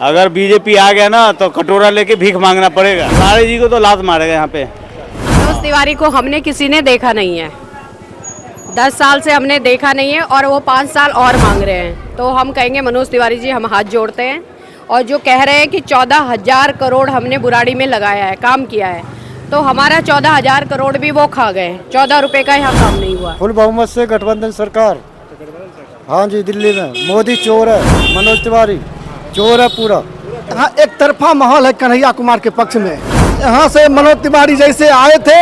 अगर बीजेपी आ गया ना तो कटोरा लेके भीख मांगना पड़ेगा। तिवारी जी को तो लात मारेगा यहाँ पे। मनोज तिवारी को हमने किसी ने देखा नहीं है, 10 साल से हमने देखा नहीं है और वो 5 साल और मांग रहे हैं। तो हम कहेंगे मनोज तिवारी जी, हम हाथ जोड़ते हैं। और जो कह रहे हैं कि 14,000 करोड़ हमने बुराड़ी में लगाया है, काम किया है, तो हमारा 14,000 करोड़ भी वो खा गए। 14 रुपए का यहाँ काम नहीं हुआ। फुल बहुमत से गठबंधन सरकार। हाँ जी, दिल्ली में मोदी चोर है, मनोज तिवारी चोर है पूरा। यहाँ एक तरफा माहौल है कन्हैया कुमार के पक्ष में। यहाँ से मनोज तिवारी जैसे आए थे,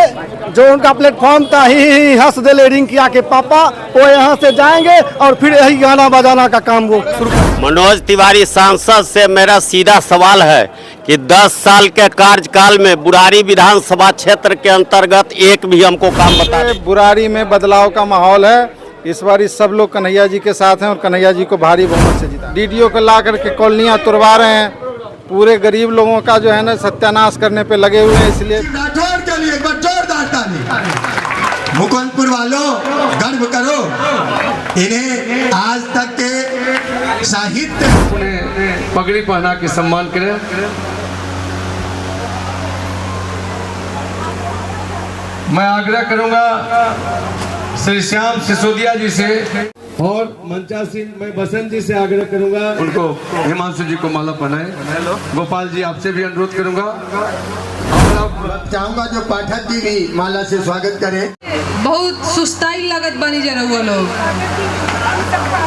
जो उनका प्लेटफॉर्म था ही हंस दे ले रिंकिया के पापा, वो यहाँ से जाएंगे और फिर यही गाना बजाना का काम वो शुरू। मनोज तिवारी सांसद से मेरा सीधा सवाल है कि 10 साल के कार्यकाल में बुराड़ी विधानसभा क्षेत्र के अंतर्गत एक भी हमको काम बता दें। बुराड़ी में बदलाव का माहौल है। इस बार सब लोग कन्हैया जी के साथ हैं और कन्हैया जी को भारी बहुमत से जीता। डीडीओ को ला करके कॉलोनियाँ तुड़वा रहे हैं, पूरे गरीब लोगों का जो है ना सत्यानाश करने पे लगे हुए हैं। इसलिए राठौर के लिए एक बार जोरदार ताली। मुकुंदपुर वालों गर्व करो, इन्हें आज तक के साहित्य उन्हें पगड़ी पहना के सम्मान करें। मैं आग्रह करूंगा श्री श्याम सिसोदिया जी से और मंचासीन मैं बसंत जी से आग्रह करूंगा उनको हिमांशु जी को माला पहनाए। गोपाल जी आपसे भी अनुरोध करूंगा और अब चाहूंगा जो पाठक जी भी माला से स्वागत करें। बहुत सुस्ताई लागत बनी जा रहा लोग।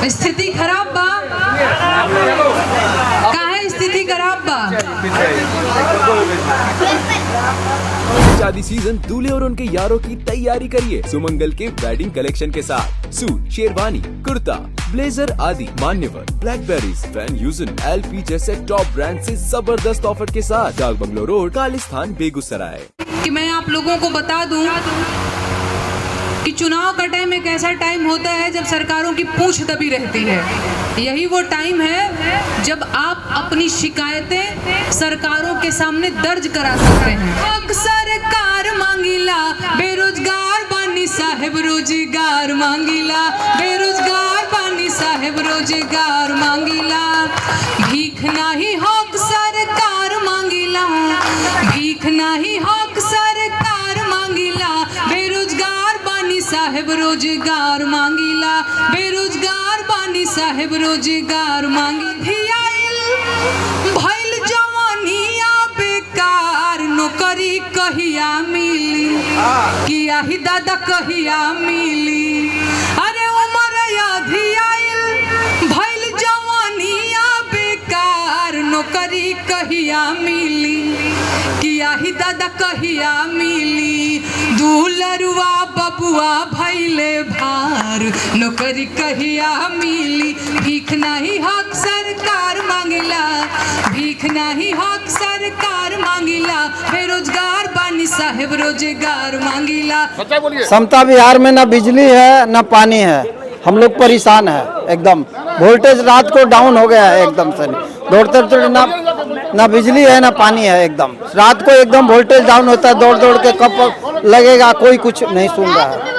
स्थिति खराब बा, काहे स्थिति खराब बा। शादी सीजन दूल्हे और उनके यारों की तैयारी करिए सुमंगल के वेडिंग कलेक्शन के साथ। सूट, शेरवानी, कुर्ता, ब्लेजर आदि मान्यवर ब्लैकबेरीज, वैन यूजन, एलपी जैसे टॉप ब्रांड से जबरदस्त ऑफर के साथ डाक बंगलो रोड, कालिस्थान, बेगूसराय। कि मैं आप लोगों को बता दूं कि चुनाव का टाइम एक ऐसा टाइम होता है जब सरकारों की पूंछ दबी रहती है। यही वो टाइम है जब आप अपनी शिकायतें सरकारों के सामने दर्ज करा सकते हैं। सरकार मांगीला बेरोजगार बानी साहेब रोजगार मांगीला, बेरोजगार बानी साहेब रोजगार मांगीला। भीख नाही हक सरकार मांगीला, भीख नाही हक सरकार मांगीला। बेरोजगार बानी साहेब रोजगार मांगीला, बेरोजगार बानी साहेब रोजगार मांगी। भइल जवानिया बेकार, नौकरी कहिया मिली, किया ही दादा कहिया मिली। अरे उमर आधी आइल, भइल जवानिया बेकार, नौकरी कहिया मिली, किया ही दादा कहिया मिली। दूलरुआ बबुआ भैले भार, नौकरी कहिया मिली। भीख नहीं हक सरकार मांगिला, भीख नहीं हक सरकार मांगिला। बेरोजगार बानी साहेब रोजगार मांगिला। समता बिहार में ना बिजली है ना पानी है, हम लोग परेशान है एकदम। वोल्टेज रात को डाउन हो गया है एकदम से, दौड़ते ना बिजली है ना पानी है एकदम। रात को एकदम वोल्टेज डाउन होता है, दौड़ दौड़ के कब लगेगा, कोई कुछ नहीं सुन रहा है।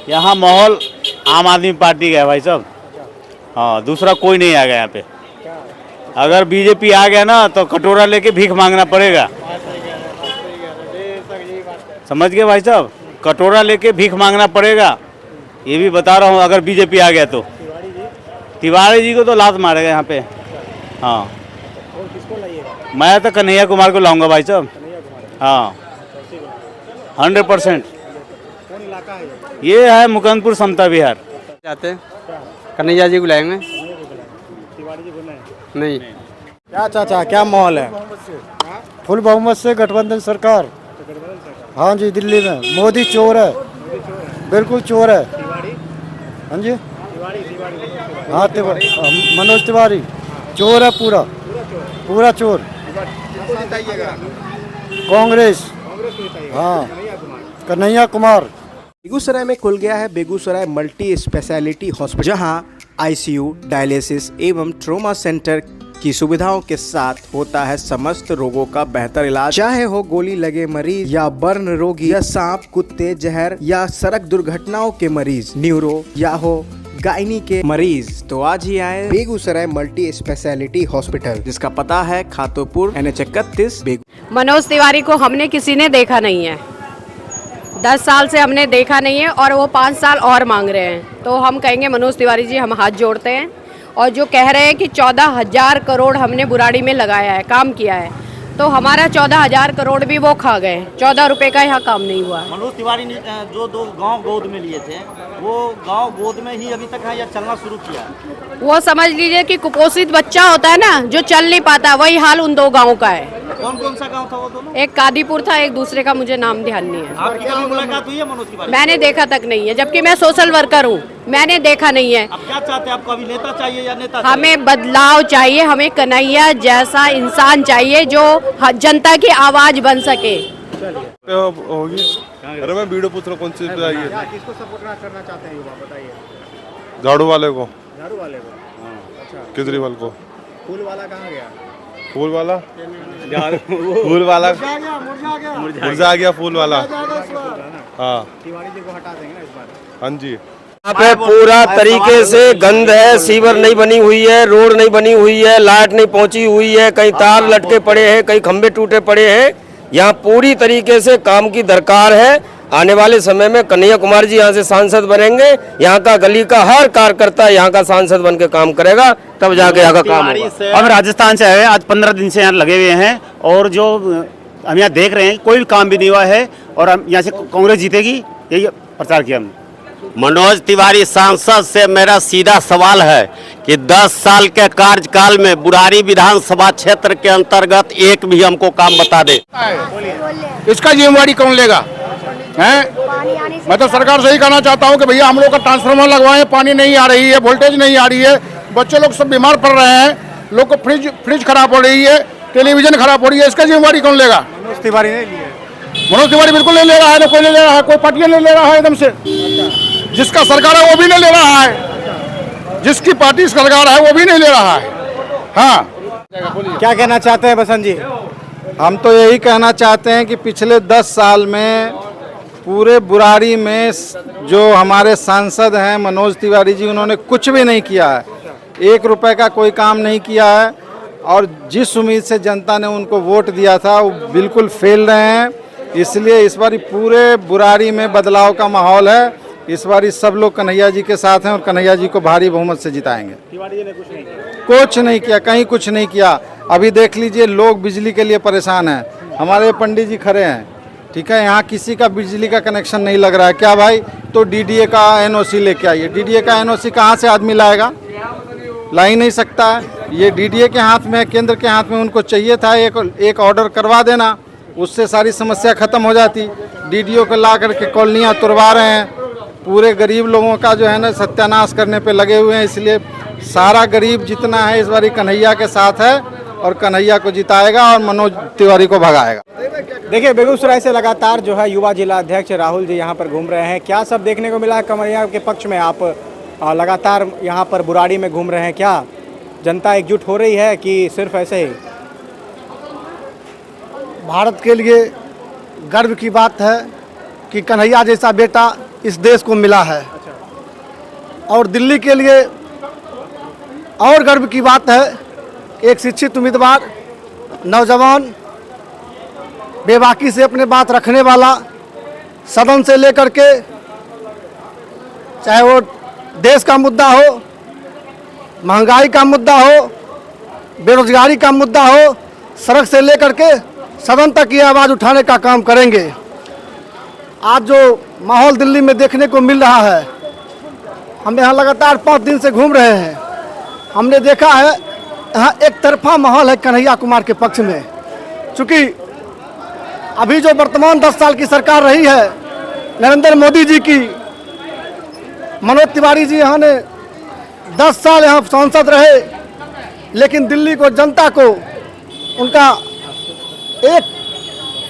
यहाँ माहौल आम आदमी पार्टी का है भाई साहब। हाँ, दूसरा कोई नहीं आ गया यहाँ पे। अगर बीजेपी आ गया ना तो कटोरा लेके भीख मांगना पड़ेगा। समझ गए भाई साहब, कटोरा लेके भीख मांगना पड़ेगा। ये भी बता रहा हूँ, अगर बीजेपी आ गया तो तिवारी जी को तो लात मारेगा यहाँ पे। हाँ, मैं तो कन्हैया कुमार को लाऊंगा भाई साहब। हाँ, 100%। ये है मुकुंदपुर समता बिहार। जाते कन्हैया जी को लाएंगे। नहीं क्या चाचा, क्या माहौल है? फुल बहुमत से गठबंधन सरकार। हाँ जी, दिल्ली में मोदी चोर है, बिल्कुल चोर है। हाँ जी, हाँ मनोज तिवारी चोर है पूरा, पूरा चोर। कांग्रेस, हाँ, कन्हैया कुमार। बेगूसराय में खुल गया है बेगूसराय मल्टी स्पेशलिटी हॉस्पिटल, जहां आईसीयू, डायलिसिस एवं ट्रोमा सेंटर की सुविधाओं के साथ होता है समस्त रोगों का बेहतर इलाज। चाहे हो गोली लगे मरीज या बर्न रोगी या सांप, कुत्ते, जहर या सड़क दुर्घटनाओं के मरीज, न्यूरो या हो गायनी के मरीज तो आज ही आए बेगूसराय मल्टी स्पेशलिटी हॉस्पिटल, जिसका पता है खातोपुर NH 31 बेगू। मनोज तिवारी को हमने किसी ने देखा नहीं है, 10 साल से हमने देखा नहीं है और वो 5 साल और मांग रहे हैं। तो हम कहेंगे मनोज तिवारी जी, हम हाथ जोड़ते हैं। और जो कह रहे हैं कि 14,000 करोड़ हमने बुराड़ी में लगाया है, काम किया है, तो हमारा 14,000 करोड़ भी वो खा गए। 14 रुपए का यहाँ काम नहीं हुआ। मनोज तिवारी ने जो 2 गांव गोद में लिए थे, वो गांव गोद में ही अभी तक है या चलना शुरू किया? वो समझ लीजिए कि कुपोषित बच्चा होता है ना, जो चल नहीं पाता, वही हाल उन 2 गाँव का है। कौन कौन सा गांव था वो दोनों? एक कादीपुर था, एक दूसरे का मुझे नाम ध्यान नहीं है। आपकी कभी मुलाकात हुई है मनोज तिवारी? मैंने देखा तक नहीं है, जबकि मैं सोशल वर्कर हूँ, मैंने देखा नहीं है। अब क्या चाहते हैं? आपको अभी नेता चाहिए या नेता? हमें बदलाव चाहिए, हमें कन्हैया जैसा इंसान चाहिए जो जनता की आवाज बन सके। होगी। अरे मैं वीडियो पूछ रहा हूँ, कौन सी चाहिए? किसको सपोर्ट करना चाहते हैं युवा, बताइए। झाड़ू वाले को। झाड़ू वाले को? अच्छा। केजरीवाल को। फूल वाला कहाँ गया? फूल वाला फूल वाला मुरझा गया फूल वाला। हाँ, तिवारी जी को हटा देंगे ना इस बार? हाँ जी। यहाँ पे पूरा तरीके से गंद है, सीवर नहीं बनी हुई है, रोड नहीं बनी हुई है, लाइट नहीं पहुंची हुई है, कहीं तार लटके पड़े हैं, कहीं खंभे टूटे पड़े हैं। यहाँ पूरी तरीके से काम की दरकार है। आने वाले समय में कन्हैया कुमार जी यहाँ से सांसद बनेंगे, यहाँ का गली का हर कार्यकर्ता यहाँ का सांसद बन के काम करेगा, तब जाके यहाँ का काम होगा। हम राजस्थान से आए, आज 15 दिन से यहाँ लगे हुए हैं और जो हम यहाँ देख रहे हैं कोई भी काम भी नहीं हुआ है और हम यहाँ से कांग्रेस जीतेगी, यही प्रचार किया हमने। मनोज तिवारी सांसद से मेरा सीधा सवाल है कि 10 साल के कार्यकाल में बुराड़ी विधानसभा क्षेत्र के अंतर्गत एक भी हमको काम बता दे। इसका जिम्मेवारी कौन लेगा? हैं? मैं तो सरकार से ही कहना चाहता हूँ कि भैया हम लोग का ट्रांसफार्मर लगवाएं, पानी नहीं आ रही है, वोल्टेज नहीं आ रही है, बच्चे लोग सब बीमार पड़ रहे हैं, लोग को फ्रिज खराब हो रही है, टेलीविजन खराब हो रही है। इसका जिम्मेवारी कौन लेगा? मनोज तिवारी नहीं लिए? मनोज तिवारी बिल्कुल नहीं ले रहा है, ना कोई नहीं ले रहा है, कोई पार्टी नहीं ले रहा है एकदम से। जिसका सरकार है वो भी नहीं ले रहा है, जिसकी पार्टी सरकार है वो भी नहीं ले रहा है। हाँ, क्या कहना चाहते हैं बसंत जी? हम तो यही कहना चाहते हैं कि पिछले 10 साल में पूरे बुराड़ी में जो हमारे सांसद हैं मनोज तिवारी जी, उन्होंने कुछ भी नहीं किया है, 1 रुपए का कोई काम नहीं किया है। और जिस उम्मीद से जनता ने उनको वोट दिया था वो बिल्कुल फेल रहे हैं। इसलिए इस बारी पूरे बुराड़ी में बदलाव का माहौल है। इस बारी सब लोग कन्हैया जी के साथ हैं और कन्हैया जी को भारी बहुमत से जिताएंगे। तिवारी जी ने कुछ नहीं किया? कुछ नहीं किया, कहीं कुछ नहीं किया। अभी देख लीजिए, लोग बिजली के लिए परेशान हैं। हमारे पंडित जी खड़े हैं, ठीक है, यहाँ किसी का बिजली का कनेक्शन नहीं लग रहा है। क्या भाई? तो DDA का NOC लेके आइए। DDA का NOC कहाँ से आदमी लाएगा? ला ही नहीं सकता है। ये DDA के हाथ में, केंद्र के हाथ में। उनको चाहिए था एक ऑर्डर करवा देना, उससे सारी समस्या खत्म हो जाती। DDO को ला करके कॉलोनियाँ तुड़वा रहे हैं, पूरे गरीब लोगों का जो है ना सत्यानाश करने पे लगे हुए हैं। इसलिए सारा गरीब जितना है इस बारी कन्हैया के साथ है और कन्हैया को जिताएगा और मनोज तिवारी को भगाएगा। देखिए, बेगूसराय से लगातार जो है युवा जिला अध्यक्ष राहुल जी यहाँ पर घूम रहे हैं। क्या सब देखने को मिला है कन्हैया के पक्ष में? आप लगातार यहाँ पर बुराड़ी में घूम रहे हैं, क्या जनता एकजुट हो रही है कि सिर्फ ऐसे ही? भारत के लिए गर्व की बात है कि कन्हैया जैसा बेटा इस देश को मिला है। और दिल्ली के लिए और गर्व की बात है, एक शिक्षित उम्मीदवार, नौजवान, बेबाकी से अपने बात रखने वाला, सदन से लेकर के चाहे वो देश का मुद्दा हो, महंगाई का मुद्दा हो, बेरोजगारी का मुद्दा हो, सड़क से लेकर के सदन तक ये आवाज़ उठाने का काम करेंगे। आज जो माहौल दिल्ली में देखने को मिल रहा है, हम यहाँ लगातार 5 दिन से घूम रहे हैं, हमने देखा है यहाँ एक तरफा माहौल है कन्हैया कुमार के पक्ष में। चूँकि अभी जो वर्तमान 10 साल की सरकार रही है नरेंद्र मोदी जी की, मनोज तिवारी जी यहाँ ने 10 साल यहाँ सांसद रहे, लेकिन दिल्ली को, जनता को उनका एक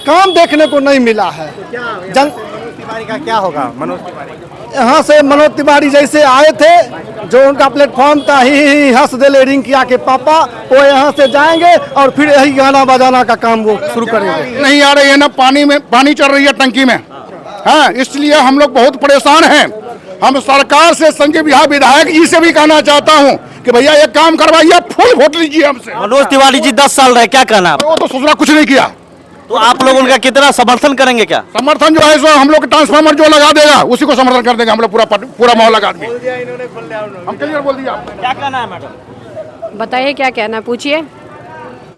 काम देखने को नहीं मिला है। मनोज तिवारी का क्या होगा? मनोज तिवारी यहाँ से मनोज तिवारी जैसे आए थे, जो उनका प्लेटफॉर्म था, ही हंस दे ले रिंग किया के पापा, वो यहाँ से जाएंगे और फिर यही गाना बजाना का काम वो शुरू करेंगे। नहीं आ रही है ना, पानी चल रही है टंकी में। हाँ, इसलिए हम लोग बहुत परेशान हैं। हम सरकार से संजय बिहार विधायक जी से भी कहना चाहता हूं कि भैया एक काम करवाइए, फुल वोट लीजिए हमसे। मनोज तिवारी जी 10 साल रहे, क्या कहना आप? वो तो ससुरा कुछ नहीं किया। तो आप लोग उनका कितना समर्थन करेंगे? क्या समर्थन जो है सो हम लोग ट्रांसफार्मर जो लगा देगा उसी को समर्थन कर देंगे हम लोग, पूरा मोहल्ला आदमी। हम क्लियर बोल दिया। क्या कहना है मैडम? बताइए क्या कहना है, पूछिए।